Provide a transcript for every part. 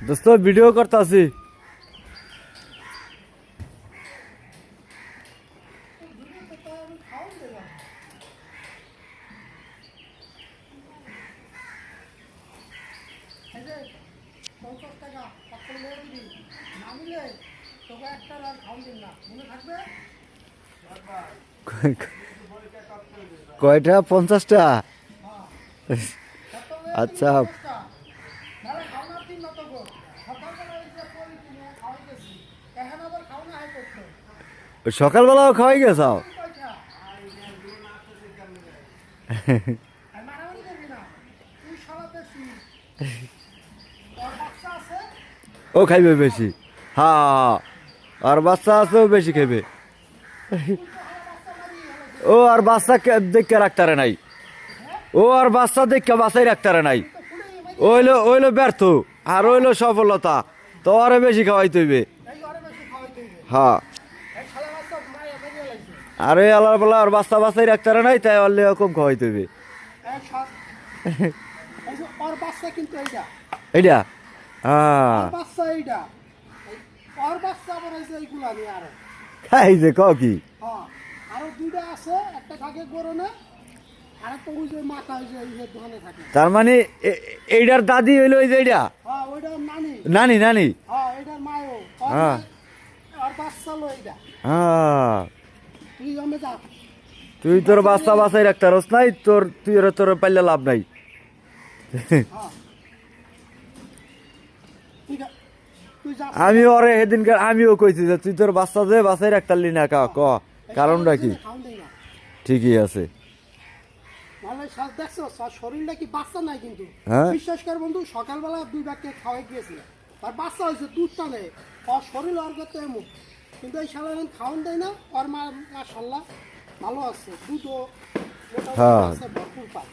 দোস্ত ভিডিও করতেছি। কয়টা? 50টা? আচ্ছা, সকালবেলাও খাওয়াই গেছাও? ও খাইবে বেশি। হ্যাঁ, আর বাচ্চা আছে ও বেশি খাইবে। ও আর বাচ্চা দেখে রাখতারে নাই। ও আর বাচ্চা দেখে বাচ্চাই রাখতারে নাই। ওইলো ব্যর্থ আর ওইলো সফলতা। তো আরে বেশি খাওয়াইতে হইবে। হ্যাঁ, আরে আল্লাহ বলা আর বাচ্চা বাচ্চাই রাখতারে নাই, তাই অল্লে কম খাওয়াইতে হইবে। এইটা খাই যে ক কি তার মানে এইটার দাদি হইলো ওই যে এইটা নানি নানি। হ্যাঁ হ্যাঁ, তুই তোর বাচ্চা বাচ্চাই রাখতে পারস নাই, তুই তোর পাইলে লাভ নাই। আমি ওরে সেদিনকার আমিও কইছি যে তুই তোর বাচ্চা যে বাচ্চাই রাখতারলি না ক কারণটা কি? ঠিকই আছে। শরীরটা কি বাচ্চা নাই কিন্তু হ্যাঁ বিশ্বাস কর বন্ধু, সকালবেলা 2 ব্যাগকে খাওয়াই গিয়েছিল, তার বাচ্চা হয়েছে দুধ টানে, ওর শরীর ওর করতে এমন, কিন্তু এই শালা এখন খাওয়ান দেয় না। ওর মা মাশাআল্লাহ ভালো আছে, দুধও হ্যাঁ ভরপুর পায়।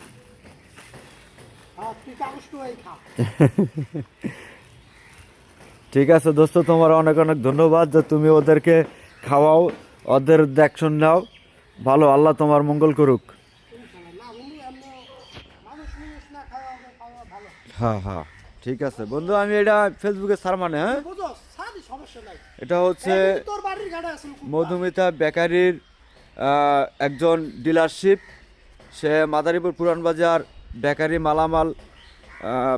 হ্যাঁ, তুই কাগজটা এই খা। ঠিক আছে দোস্ত, তোমার অনেক অনেক ধন্যবাদ যে তুমি ওদেরকে খাওয়াও, ওদের দেখশন নাও। ভালো, আল্লাহ তোমার মঙ্গল করুক। হ্যাঁ হ্যাঁ, ঠিক আছে বন্ধু, আমি এটা ফেসবুকে সার মানে হ্যাঁ, এটা হচ্ছে মধুমিতা বেকারির একজন ডিলারশিপ। সে মাদারীপুর পুরান বাজার বেকারি মালামাল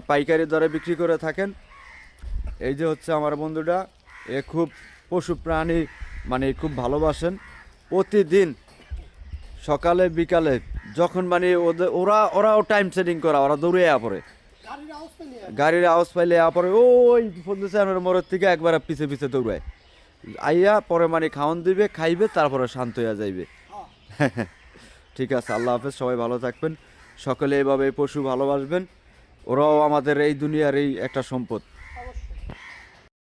পাইকারি দরে বিক্রি করে থাকেন। এই যে হচ্ছে আমার বন্ধুটা, এ খুব পশু প্রাণী মানে খুব ভালোবাসেন। প্রতিদিন সকালে বিকালে যখন মানে ওরাও টাইম সেটিং করা, ওরা দৌড়ে পড়ে, গাড়ির আওয়াজ পাইলে পরে ওই পঞ্চায়েত মোড়ের থেকে একবার পিছে পিছে দৌড়ায় আইয়া পরে মানে খাওয়ান দিবে, খাইবে, তারপরে শান্ত হয়ে যাইবে। ঠিক আছে, আল্লাহ হাফেজ, সবাই ভালো থাকবেন। সকলে এভাবে পশু ভালোবাসবেন, ওরাও আমাদের এই দুনিয়ার এই একটা সম্পদ।